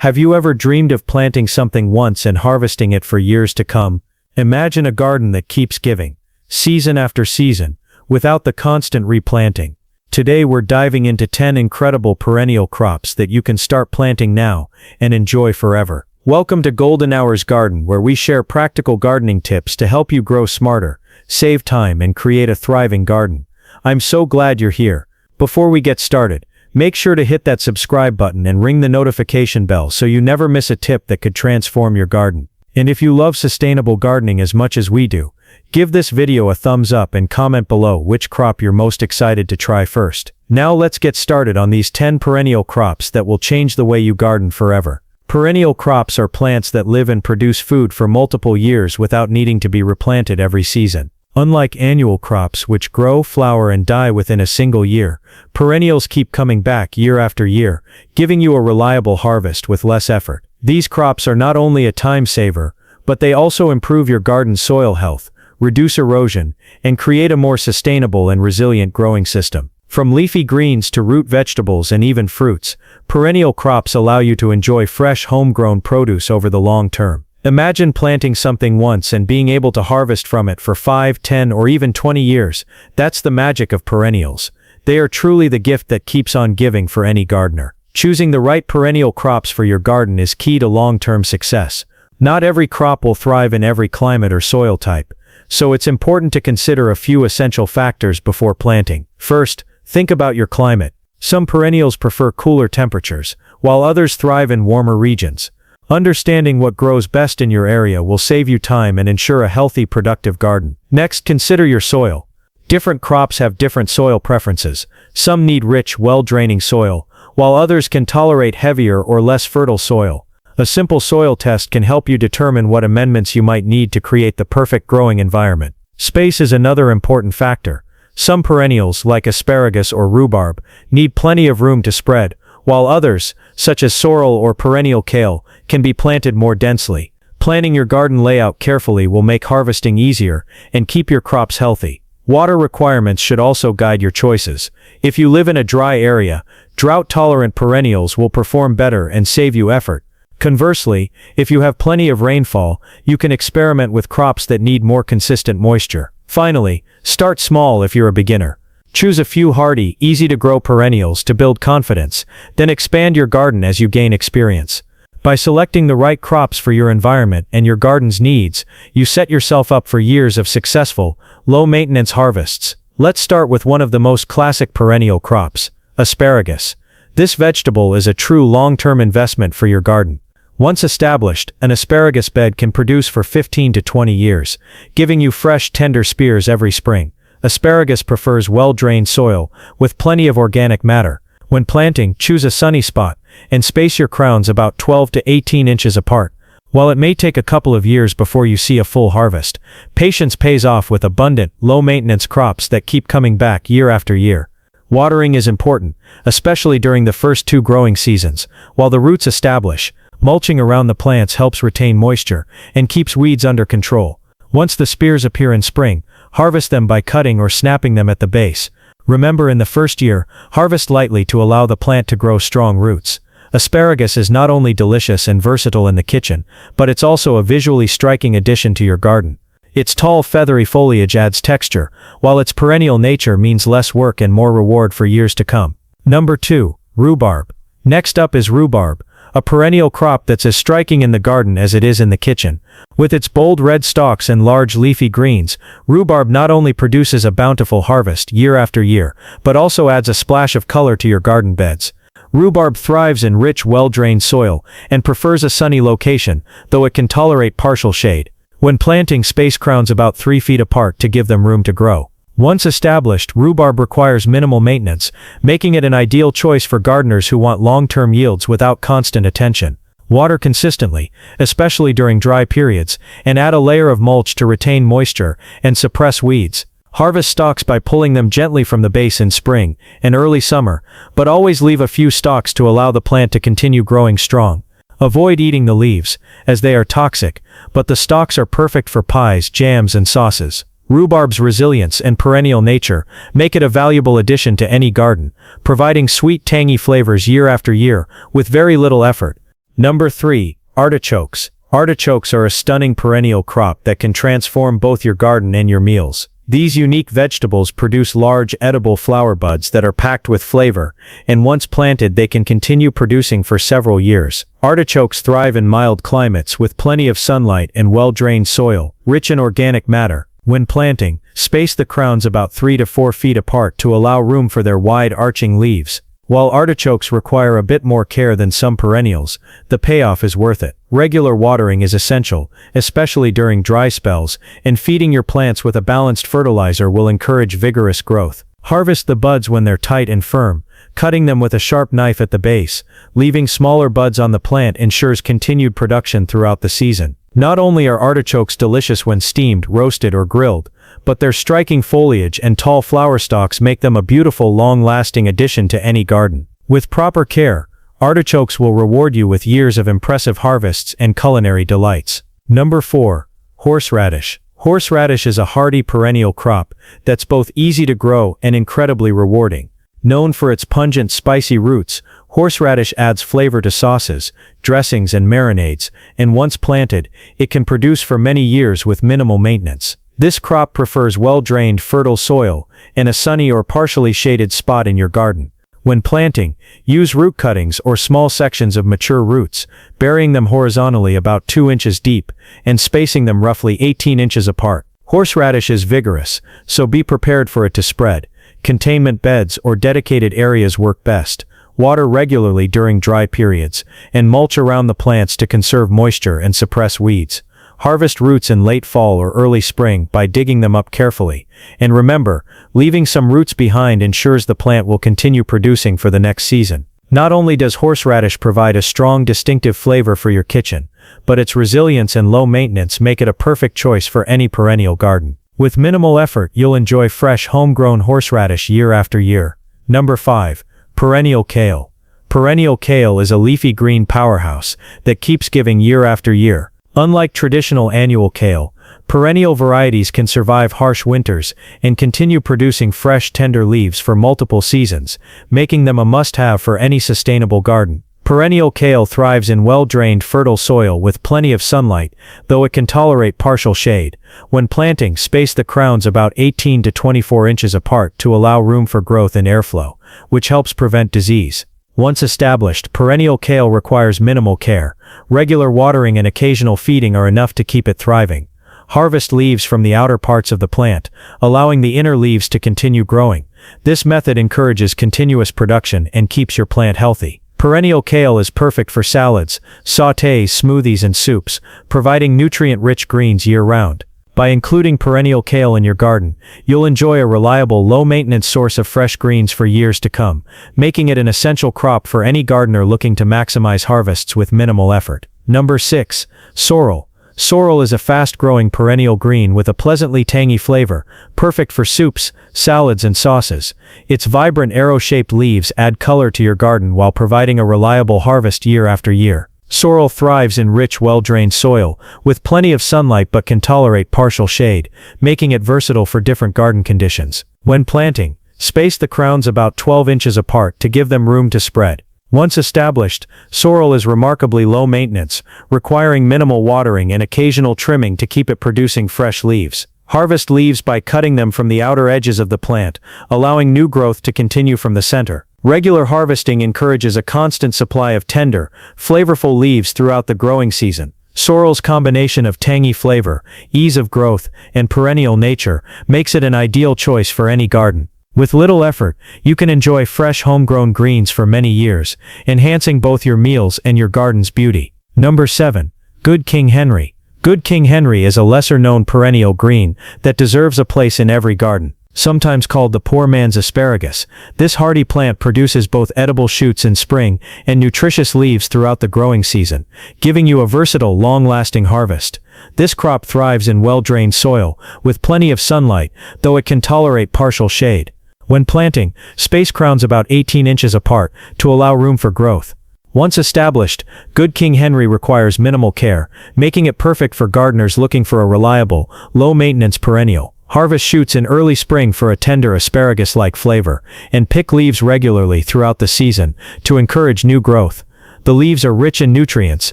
Have you ever dreamed of planting something once and harvesting it for years to come? Imagine a garden that keeps giving, season after season, without the constant replanting. Today we're diving into 10 incredible perennial crops that you can start planting now and enjoy forever. Welcome to Golden Hours Garden, where we share practical gardening tips to help you grow smarter, save time, and create a thriving garden. I'm so glad you're here. Before we get started, make sure to hit that subscribe button and ring the notification bell so you never miss a tip that could transform your garden. And if you love sustainable gardening as much as we do, give this video a thumbs up and comment below which crop you're most excited to try first. Now let's get started on these 10 perennial crops that will change the way you garden forever. Perennial crops are plants that live and produce food for multiple years without needing to be replanted every season. Unlike annual crops which grow, flower, and die within a single year, perennials keep coming back year after year, giving you a reliable harvest with less effort. These crops are not only a time saver, but they also improve your garden's soil health, reduce erosion, and create a more sustainable and resilient growing system. From leafy greens to root vegetables and even fruits, perennial crops allow you to enjoy fresh homegrown produce over the long term. Imagine planting something once and being able to harvest from it for 5, 10, or even 20 years. That's the magic of perennials. They are truly the gift that keeps on giving for any gardener. Choosing the right perennial crops for your garden is key to long-term success. Not every crop will thrive in every climate or soil type, so it's important to consider a few essential factors before planting. First, think about your climate. Some perennials prefer cooler temperatures, while others thrive in warmer regions. Understanding what grows best in your area will save you time and ensure a healthy, productive garden. Next, consider your soil. Different crops have different soil preferences. Some need rich, well-draining soil, while others can tolerate heavier or less fertile soil. A simple soil test can help you determine what amendments you might need to create the perfect growing environment. Space is another important factor. Some perennials, like asparagus or rhubarb, need plenty of room to spread, while others, such as sorrel or perennial kale, can be planted more densely. Planning your garden layout carefully will make harvesting easier and keep your crops healthy. Water requirements should also guide your choices. If you live in a dry area, drought-tolerant perennials will perform better and save you effort. Conversely, if you have plenty of rainfall, you can experiment with crops that need more consistent moisture. Finally, start small if you're a beginner. Choose a few hardy, easy-to-grow perennials to build confidence, then expand your garden as you gain experience. By selecting the right crops for your environment and your garden's needs, you set yourself up for years of successful, low-maintenance harvests. Let's start with one of the most classic perennial crops, asparagus. This vegetable is a true long-term investment for your garden. Once established, an asparagus bed can produce for 15 to 20 years, giving you fresh, tender spears every spring. Asparagus prefers well-drained soil, with plenty of organic matter. When planting, choose a sunny spot, and space your crowns about 12 to 18 inches apart. While it may take a couple of years before you see a full harvest, patience pays off with abundant, low-maintenance crops that keep coming back year after year. Watering is important, especially during the first 2 growing seasons. While the roots establish, mulching around the plants helps retain moisture and keeps weeds under control. Once the spears appear in spring, harvest them by cutting or snapping them at the base. Remember, in the first year, harvest lightly to allow the plant to grow strong roots. Asparagus is not only delicious and versatile in the kitchen, but it's also a visually striking addition to your garden. Its tall, feathery foliage adds texture, while its perennial nature means less work and more reward for years to come. Number 2. Rhubarb. Next up is rhubarb, a perennial crop that's as striking in the garden as it is in the kitchen. With its bold red stalks and large leafy greens, rhubarb not only produces a bountiful harvest year after year, but also adds a splash of color to your garden beds. Rhubarb thrives in rich, well-drained soil and prefers a sunny location, though it can tolerate partial shade. When planting, space crowns about 3 feet apart to give them room to grow. Once established, rhubarb requires minimal maintenance, making it an ideal choice for gardeners who want long-term yields without constant attention. Water consistently, especially during dry periods, and add a layer of mulch to retain moisture and suppress weeds. Harvest stalks by pulling them gently from the base in spring and early summer, but always leave a few stalks to allow the plant to continue growing strong. Avoid eating the leaves, as they are toxic, but the stalks are perfect for pies, jams, and sauces. Rhubarb's resilience and perennial nature make it a valuable addition to any garden, providing sweet, tangy flavors year after year with very little effort. Number 3. Artichokes. Artichokes are a stunning perennial crop that can transform both your garden and your meals. These unique vegetables produce large edible flower buds that are packed with flavor, and once planted they can continue producing for several years. Artichokes thrive in mild climates with plenty of sunlight and well-drained soil, rich in organic matter. When planting, space the crowns about 3 to 4 feet apart to allow room for their wide arching leaves. While artichokes require a bit more care than some perennials, the payoff is worth it. Regular watering is essential, especially during dry spells, and feeding your plants with a balanced fertilizer will encourage vigorous growth. Harvest the buds when they're tight and firm, cutting them with a sharp knife at the base. Leaving smaller buds on the plant ensures continued production throughout the season. Not only are artichokes delicious when steamed, roasted, or grilled, but their striking foliage and tall flower stalks make them a beautiful, long-lasting addition to any garden. With proper care, artichokes will reward you with years of impressive harvests and culinary delights. Number 4. Horseradish. Horseradish is a hardy perennial crop that's both easy to grow and incredibly rewarding. Known for its pungent, spicy roots, horseradish adds flavor to sauces, dressings, and marinades, and once planted, it can produce for many years with minimal maintenance. This crop prefers well-drained, fertile soil and a sunny or partially shaded spot in your garden. When planting, use root cuttings or small sections of mature roots, burying them horizontally about 2 inches deep and spacing them roughly 18 inches apart. Horseradish is vigorous, so be prepared for it to spread. Containment beds or dedicated areas work best. Water regularly during dry periods, and mulch around the plants to conserve moisture and suppress weeds. Harvest roots in late fall or early spring by digging them up carefully. And remember, leaving some roots behind ensures the plant will continue producing for the next season. Not only does horseradish provide a strong, distinctive flavor for your kitchen, but its resilience and low maintenance make it a perfect choice for any perennial garden. With minimal effort, you'll enjoy fresh, homegrown horseradish year after year. Number 5. Perennial Kale. Perennial kale is a leafy green powerhouse that keeps giving year after year. Unlike traditional annual kale, perennial varieties can survive harsh winters and continue producing fresh, tender leaves for multiple seasons, making them a must-have for any sustainable garden. Perennial kale thrives in well-drained, fertile soil with plenty of sunlight, though it can tolerate partial shade. When planting, space the crowns about 18 to 24 inches apart to allow room for growth and airflow, which helps prevent disease. Once established, perennial kale requires minimal care. Regular watering and occasional feeding are enough to keep it thriving. Harvest leaves from the outer parts of the plant, allowing the inner leaves to continue growing. This method encourages continuous production and keeps your plant healthy. Perennial kale is perfect for salads, sautés, smoothies, and soups, providing nutrient-rich greens year-round. By including perennial kale in your garden, you'll enjoy a reliable, low-maintenance source of fresh greens for years to come, making it an essential crop for any gardener looking to maximize harvests with minimal effort. Number 6. Sorrel. Sorrel is a fast-growing perennial green with a pleasantly tangy flavor, perfect for soups, salads, and sauces. Its vibrant arrow-shaped leaves add color to your garden while providing a reliable harvest year after year. Sorrel thrives in rich, well-drained soil, with plenty of sunlight but can tolerate partial shade, making it versatile for different garden conditions. When planting, space the crowns about 12 inches apart to give them room to spread. Once established, sorrel is remarkably low maintenance, requiring minimal watering and occasional trimming to keep it producing fresh leaves. Harvest leaves by cutting them from the outer edges of the plant, allowing new growth to continue from the center. Regular harvesting encourages a constant supply of tender, flavorful leaves throughout the growing season. Sorrel's combination of tangy flavor, ease of growth, and perennial nature makes it an ideal choice for any garden. With little effort, you can enjoy fresh homegrown greens for many years, enhancing both your meals and your garden's beauty. Number 7. Good King Henry. Good King Henry is a lesser-known perennial green that deserves a place in every garden. Sometimes called the poor man's asparagus, this hardy plant produces both edible shoots in spring and nutritious leaves throughout the growing season, giving you a versatile, long-lasting harvest. This crop thrives in well-drained soil, with plenty of sunlight, though it can tolerate partial shade. When planting, space crowns about 18 inches apart to allow room for growth. Once established, Good King Henry requires minimal care, making it perfect for gardeners looking for a reliable, low-maintenance perennial. Harvest shoots in early spring for a tender asparagus-like flavor, and pick leaves regularly throughout the season to encourage new growth. the leaves are rich in nutrients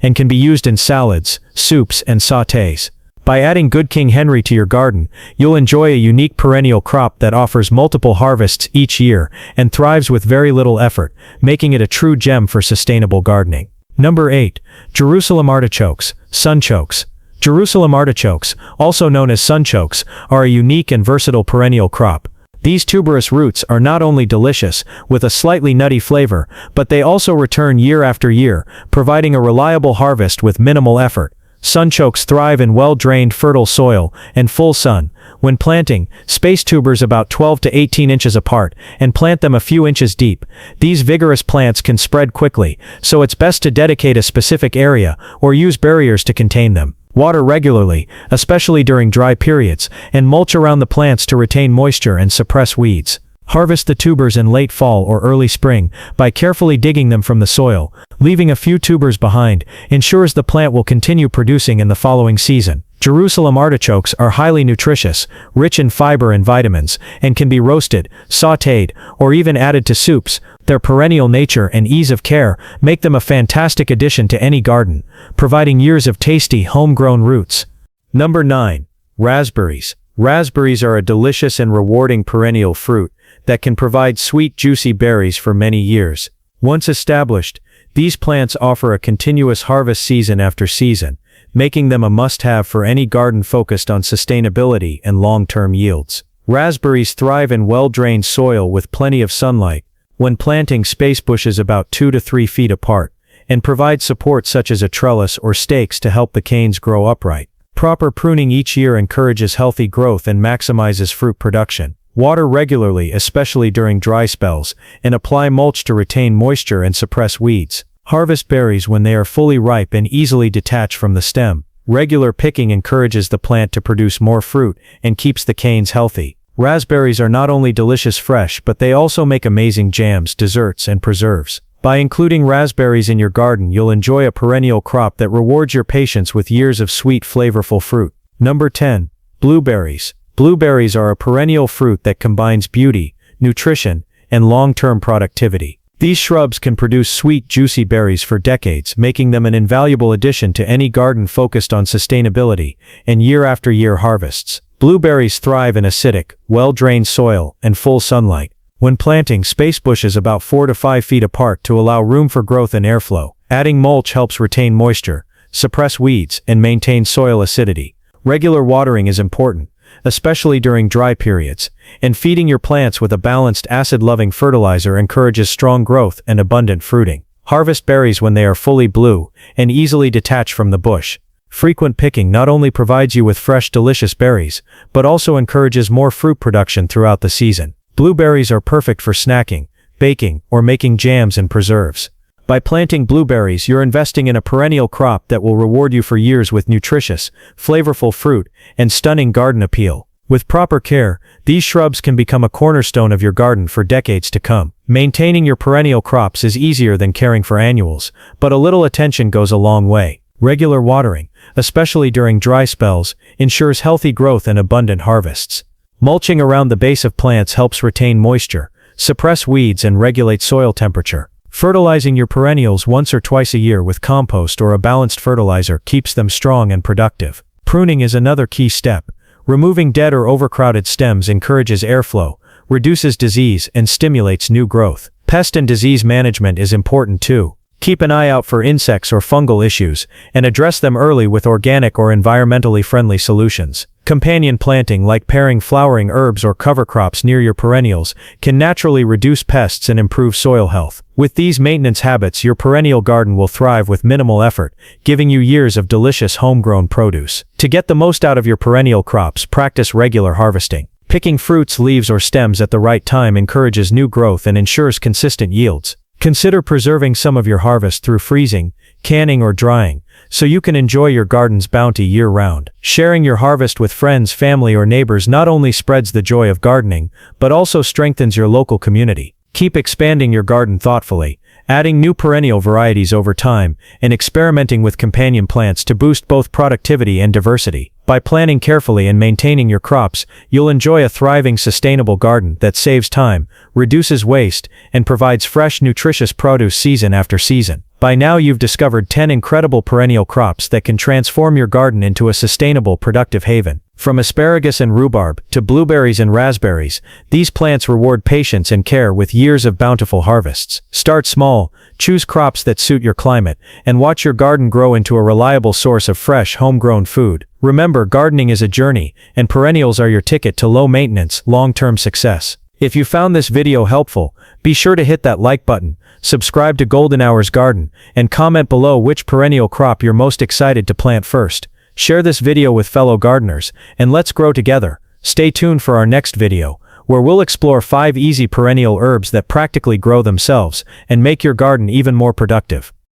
and can be used in salads, soups, and sautés. By adding Good King Henry to your garden, you'll enjoy a unique perennial crop that offers multiple harvests each year and thrives with very little effort, making it a true gem for sustainable gardening. Number 8. Jerusalem Artichokes, Sunchokes. Jerusalem artichokes, also known as sunchokes, are a unique and versatile perennial crop. These tuberous roots are not only delicious, with a slightly nutty flavor, but they also return year after year, providing a reliable harvest with minimal effort. Sunchokes thrive in well-drained fertile soil and full sun. When planting, space tubers about 12 to 18 inches apart and plant them a few inches deep. These vigorous plants can spread quickly, so it's best to dedicate a specific area or use barriers to contain them. Water regularly, especially during dry periods, and mulch around the plants to retain moisture and suppress weeds. Harvest the tubers in late fall or early spring by carefully digging them from the soil. Leaving a few tubers behind ensures the plant will continue producing in the following season. Jerusalem artichokes are highly nutritious, rich in fiber and vitamins, and can be roasted, sautéed, or even added to soups. Their perennial nature and ease of care make them a fantastic addition to any garden, providing years of tasty, homegrown roots. Number 9. Raspberries. Raspberries are a delicious and rewarding perennial fruit that can provide sweet, juicy berries for many years. Once established, these plants offer a continuous harvest season after season, making them a must-have for any garden focused on sustainability and long-term yields. Raspberries thrive in well-drained soil with plenty of sunlight. When planting, space bushes about 2 to 3 feet apart, and provide support such as a trellis or stakes to help the canes grow upright. Proper pruning each year encourages healthy growth and maximizes fruit production. Water regularly, especially during dry spells, and apply mulch to retain moisture and suppress weeds. Harvest berries when they are fully ripe and easily detach from the stem. Regular picking encourages the plant to produce more fruit and keeps the canes healthy. Raspberries are not only delicious fresh, but they also make amazing jams, desserts, and preserves. By including raspberries in your garden, you'll enjoy a perennial crop that rewards your patience with years of sweet, flavorful fruit. Number 10. Blueberries. Blueberries are a perennial fruit that combines beauty, nutrition, and long-term productivity. These shrubs can produce sweet, juicy berries for decades, making them an invaluable addition to any garden focused on sustainability and year-after-year harvests. Blueberries thrive in acidic, well-drained soil and full sunlight. When planting, space bushes about 4 to 5 feet apart to allow room for growth and airflow. Adding mulch helps retain moisture, suppress weeds, and maintain soil acidity. Regular watering is important, especially during dry periods, and feeding your plants with a balanced acid-loving fertilizer encourages strong growth and abundant fruiting. Harvest berries when they are fully blue and easily detach from the bush. Frequent picking not only provides you with fresh, delicious berries, but also encourages more fruit production throughout the season. Blueberries are perfect for snacking, baking, or making jams and preserves. By planting blueberries, you're investing in a perennial crop that will reward you for years with nutritious, flavorful fruit and stunning garden appeal. With proper care, these shrubs can become a cornerstone of your garden for decades to come. Maintaining your perennial crops is easier than caring for annuals, but a little attention goes a long way. Regular watering, especially during dry spells, ensures healthy growth and abundant harvests. Mulching around the base of plants helps retain moisture, suppress weeds, and regulate soil temperature. Fertilizing your perennials once or twice a year with compost or a balanced fertilizer keeps them strong and productive. Pruning is another key step. Removing dead or overcrowded stems encourages airflow, reduces disease, and stimulates new growth. Pest and disease management is important too. Keep an eye out for insects or fungal issues, and address them early with organic or environmentally friendly solutions. Companion planting, like pairing flowering herbs or cover crops near your perennials, can naturally reduce pests and improve soil health. With these maintenance habits, your perennial garden will thrive with minimal effort, giving you years of delicious homegrown produce. To get the most out of your perennial crops, practice regular harvesting. Picking fruits, leaves, or stems at the right time encourages new growth and ensures consistent yields. Consider preserving some of your harvest through freezing, canning, or drying, so you can enjoy your garden's bounty year-round. Sharing your harvest with friends, family, or neighbors not only spreads the joy of gardening, but also strengthens your local community. Keep expanding your garden thoughtfully, adding new perennial varieties over time, and experimenting with companion plants to boost both productivity and diversity. By planning carefully and maintaining your crops, you'll enjoy a thriving, sustainable garden that saves time, reduces waste, and provides fresh, nutritious produce season after season. By now you've discovered 10 incredible perennial crops that can transform your garden into a sustainable, productive haven. From asparagus and rhubarb to blueberries and raspberries, these plants reward patience and care with years of bountiful harvests. Start small, choose crops that suit your climate, and watch your garden grow into a reliable source of fresh, homegrown food. Remember, gardening is a journey, and perennials are your ticket to low-maintenance, long-term success. If you found this video helpful, be sure to hit that like button, subscribe to Golden Hours Garden, and comment below which perennial crop you're most excited to plant first. Share this video with fellow gardeners, and let's grow together. Stay tuned for our next video, where we'll explore 5 easy perennial herbs that practically grow themselves and make your garden even more productive.